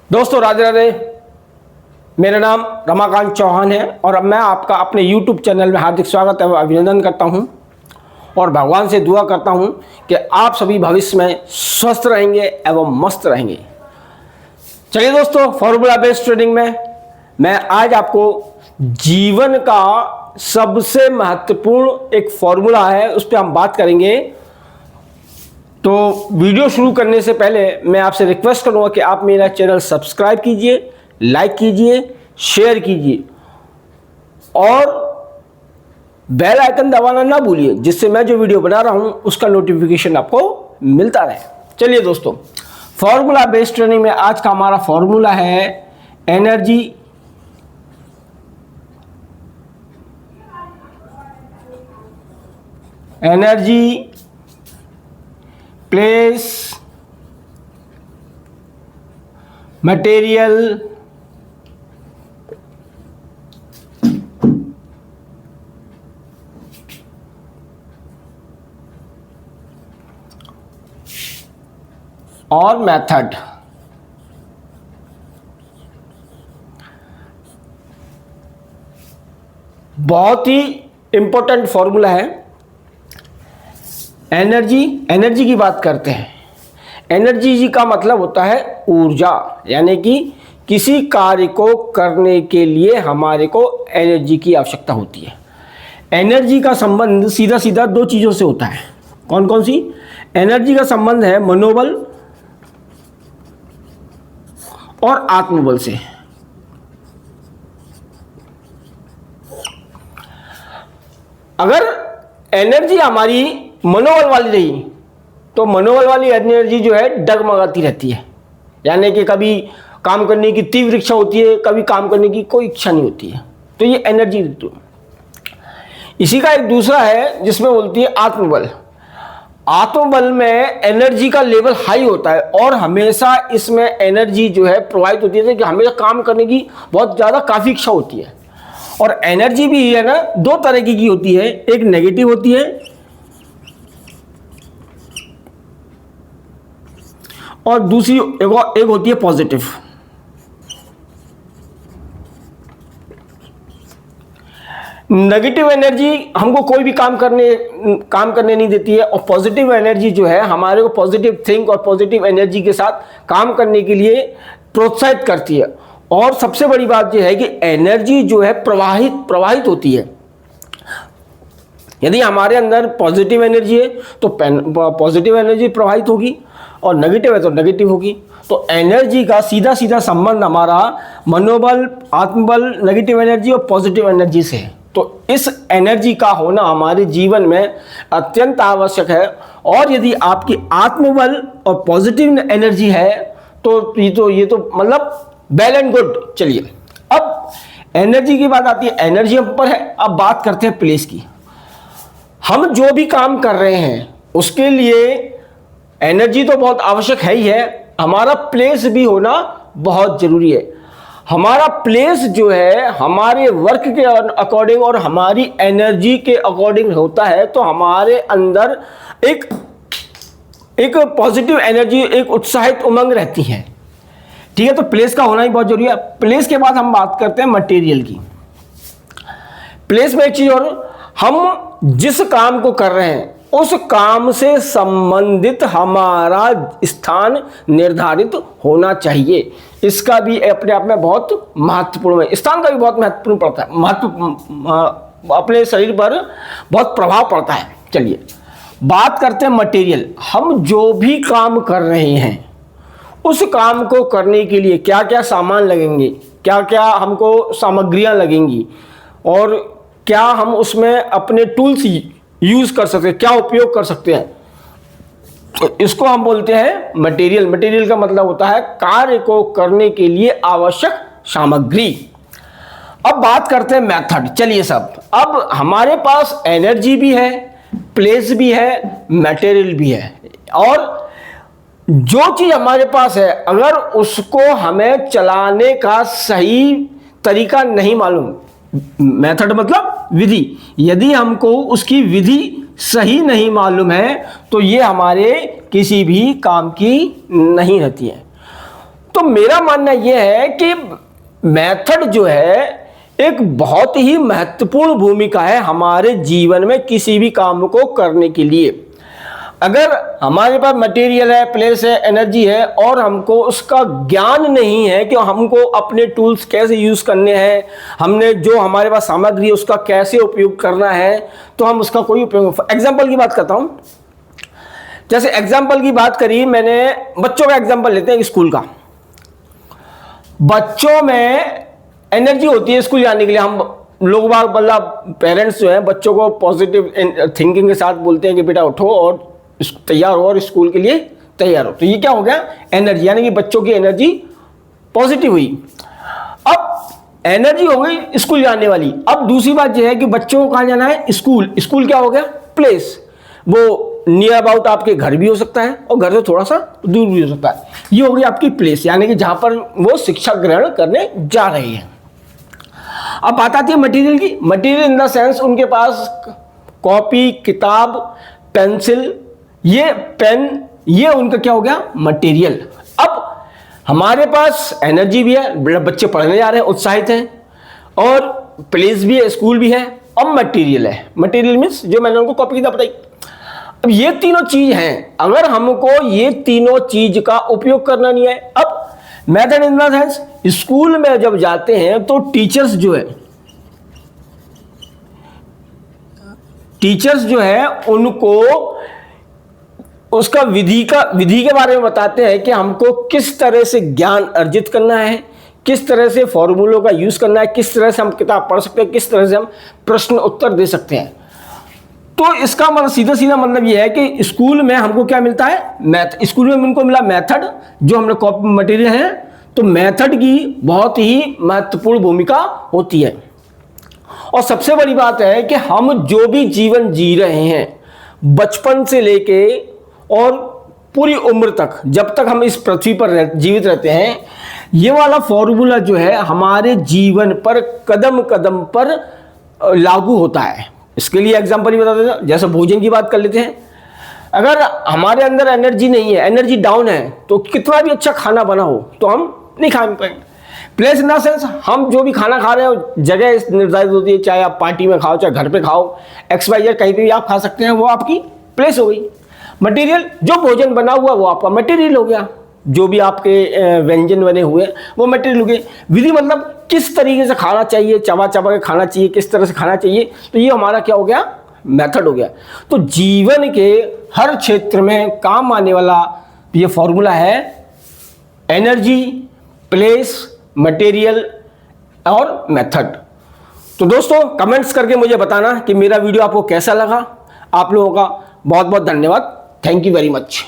दोस्तों राधे राधे। मेरा नाम रमाकांत चौहान है और अब मैं आपका अपने YouTube चैनल में हार्दिक स्वागत एवं अभिनंदन करता हूं और भगवान से दुआ करता हूं कि आप सभी भविष्य में स्वस्थ रहेंगे एवं मस्त रहेंगे। चलिए दोस्तों, फॉर्मूला बेस्ड ट्रेडिंग में मैं आज आपको जीवन का सबसे महत्वपूर्ण एक फॉर्मूला है, उस पर हम बात करेंगे। तो वीडियो शुरू करने से पहले मैं आपसे रिक्वेस्ट करूंगा कि आप मेरा चैनल सब्सक्राइब कीजिए, लाइक कीजिए, शेयर कीजिए और बेल आइकन दबाना ना भूलिए, जिससे मैं जो वीडियो बना रहा हूं उसका नोटिफिकेशन आपको मिलता रहे। चलिए दोस्तों, फॉर्मूला बेस्ड ट्रेनिंग में आज का हमारा फॉर्मूला है एनर्जी प्लेस मटेरियल और मेथड। बहुत ही इंपॉर्टेंट फॉर्मूला है। एनर्जी की बात करते हैं। एनर्जी जी का मतलब होता है ऊर्जा, यानी कि किसी कार्य को करने के लिए हमारे को एनर्जी की आवश्यकता होती है। एनर्जी का संबंध सीधा सीधा दो चीज़ों से होता है। कौन कौन सी? एनर्जी का संबंध है मनोबल और आत्मबल से। अगर एनर्जी हमारी मनोबल वाली रही तो मनोबल वाली एनर्जी जो है डगमगाती रहती है, यानी कि कभी काम करने की तीव्र इच्छा होती है, कभी काम करने की कोई इच्छा नहीं होती है। तो ये एनर्जी ऋतु। इसी का एक दूसरा है जिसमें बोलती है आत्मबल। आत्मबल में एनर्जी का लेवल हाई होता है और हमेशा इसमें एनर्जी जो है प्रोवाइड होती है कि हमेशा काम करने की बहुत ज़्यादा काफ़ी इच्छा होती है। और एनर्जी भी है ना, दो तरह की होती है, एक नेगेटिव होती है और दूसरी एक होती है पॉजिटिव। नेगेटिव एनर्जी हमको कोई भी काम करने नहीं देती है और पॉजिटिव एनर्जी जो है हमारे को पॉजिटिव थिंक और पॉजिटिव एनर्जी के साथ काम करने के लिए प्रोत्साहित करती है। और सबसे बड़ी बात यह है कि एनर्जी जो है प्रवाहित होती है। यदि हमारे अंदर पॉजिटिव एनर्जी है तो पॉजिटिव एनर्जी प्रवाहित होगी और नेगेटिव है तो नेगेटिव होगी। तो एनर्जी का सीधा सीधा संबंध हमारा मनोबल, आत्मबल, नेगेटिव एनर्जी और पॉजिटिव एनर्जी से है। तो इस एनर्जी का होना हमारे जीवन में अत्यंत आवश्यक है। और यदि आपकी आत्मबल और पॉजिटिव एनर्जी है तो ये तो मतलब वेल एंड गुड। चलिए, अब एनर्जी की बात आती है, एनर्जी पर है। अब बात करते हैं प्लेस की। हम जो भी काम कर रहे हैं उसके लिए एनर्जी तो बहुत आवश्यक है ही है, हमारा प्लेस भी होना बहुत जरूरी है। हमारा प्लेस जो है हमारे वर्क के अकॉर्डिंग और हमारी एनर्जी के अकॉर्डिंग होता है, तो हमारे अंदर एक पॉजिटिव एनर्जी, एक उत्साहित उमंग रहती है। ठीक है, तो प्लेस का होना ही बहुत जरूरी है। प्लेस के बाद हम बात करते हैं मटेरियल की। प्लेस में एक चीज और, हम जिस काम को कर रहे हैं उस काम से संबंधित हमारा स्थान निर्धारित होना चाहिए। इसका भी अपने आप में बहुत महत्वपूर्ण है। स्थान का भी बहुत महत्वपूर्ण पड़ता है, अपने शरीर पर बहुत प्रभाव पड़ता है। चलिए बात करते हैं मटेरियल। हम जो भी काम कर रहे हैं उस काम को करने के लिए क्या क्या सामान लगेंगे, क्या क्या हमको सामग्रियां लगेंगी और क्या हम उसमें अपने टूल्स यूज कर सकते हैं, क्या उपयोग कर सकते हैं, तो इसको हम बोलते हैं मटेरियल। मटेरियल का मतलब होता है कार्य को करने के लिए आवश्यक सामग्री। अब बात करते हैं मेथड। चलिए अब हमारे पास एनर्जी भी है, प्लेस भी है, मटेरियल भी है और जो चीज हमारे पास है अगर उसको हमें चलाने का सही तरीका नहीं मालूम, मेथड मतलब विधि, यदि हमको उसकी विधि सही नहीं मालूम है तो ये हमारे किसी भी काम की नहीं रहती है। तो मेरा मानना यह है कि मेथड जो है एक बहुत ही महत्वपूर्ण भूमिका है हमारे जीवन में किसी भी काम को करने के लिए। अगर हमारे पास मटेरियल है, प्लेस है, एनर्जी है और हमको उसका ज्ञान नहीं है कि हमको अपने टूल्स कैसे यूज करने हैं, हमने जो हमारे पास सामग्री है उसका कैसे उपयोग करना है, तो हम उसका कोई उपयोग। एग्जाम्पल की बात करता हूं, जैसे एग्जाम्पल की बात करी मैंने, बच्चों का एग्जाम्पल लेते हैं स्कूल का। बच्चों में एनर्जी होती है स्कूल जाने के लिए। हम लोग मतलब पेरेंट्स जो हैं बच्चों को पॉजिटिव थिंकिंग के साथ बोलते हैं कि बेटा उठो और तैयार हो और स्कूल के लिए तैयार हो। तो ये क्या हो गया, एनर्जी, यानी कि बच्चों की एनर्जी पॉजिटिव हुई। अब एनर्जी हो गई स्कूल जाने वाली। अब दूसरी बात यह है कि बच्चों को कहाँ जाना है, स्कूल। स्कूल क्या हो गया, प्लेस। वो नियर अबाउट आपके घर भी हो सकता है और घर से थोड़ा सा दूर भी हो सकता है। ये हो गई आपकी प्लेस, यानी कि जहां पर वो शिक्षा ग्रहण करने जा रहे हैं। अब बात आती है मटेरियल की। मटेरियल इन द सेंस उनके पास कॉपी, किताब, पेंसिल, ये पेन, ये उनका क्या हो गया, मटेरियल। अब हमारे पास एनर्जी भी है, बच्चे पढ़ने जा रहे हैं, उत्साहित हैं, और प्लेस भी है, स्कूल भी है, और मटेरियल है। मटेरियल मीन्स जो मैंने उनको कॉपी किताब बताई। अब ये तीनों चीज हैं, अगर हमको ये तीनों चीज का उपयोग करना नहीं है। अब method in the sense, school में जब जाते हैं तो टीचर्स जो है उनको उसका विधि के बारे में बताते हैं कि हमको किस तरह से ज्ञान अर्जित करना है, किस तरह से फॉर्मूलों का यूज करना है, किस तरह से हम किताब पढ़ सकते हैं, किस तरह से हम प्रश्न उत्तर दे सकते हैं। तो इसका मतलब सीधा सीधा मतलब यह है कि स्कूल में हमको क्या मिलता है, मैथ। स्कूल में उनको मिला मेथड, जो हमने कॉपी मटेरियल है। तो मेथड की बहुत ही महत्वपूर्ण भूमिका होती है। और सबसे बड़ी बात है कि हम जो भी जीवन जी रहे हैं, बचपन से लेके और पूरी उम्र तक, जब तक हम इस पृथ्वी पर जीवित रहते हैं, ये वाला फॉर्मूला जो है हमारे जीवन पर कदम कदम पर लागू होता है। इसके लिए एग्जांपल ही बता देता हूं, जैसे भोजन की बात कर लेते हैं। अगर हमारे अंदर एनर्जी नहीं है, एनर्जी डाउन है, तो कितना भी अच्छा खाना बना हो तो हम नहीं खा पाएंगे। प्लेस इन द सेंस, हम जो भी खाना खा रहे हो जगह निर्धारित होती है, चाहे आप पार्टी में खाओ, चाहे घर पे खाओ, XYZ कहीं पे भी आप खा सकते हैं, वो आपकी प्लेस हो गई। मटेरियल, जो भोजन बना हुआ वो आपका मटेरियल हो गया, जो भी आपके व्यंजन बने हुए वो मटेरियल हो गए। विधि मतलब किस तरीके से खाना चाहिए, चबा चबा के खाना चाहिए, किस तरह से खाना चाहिए, तो ये हमारा क्या हो गया, मेथड हो गया। तो जीवन के हर क्षेत्र में काम आने वाला ये फॉर्मूला है एनर्जी, प्लेस, मटेरियल और मेथड। तो दोस्तों कमेंट्स करके मुझे बताना कि मेरा वीडियो आपको कैसा लगा। आप लोगों का बहुत बहुत धन्यवाद। Thank you very much.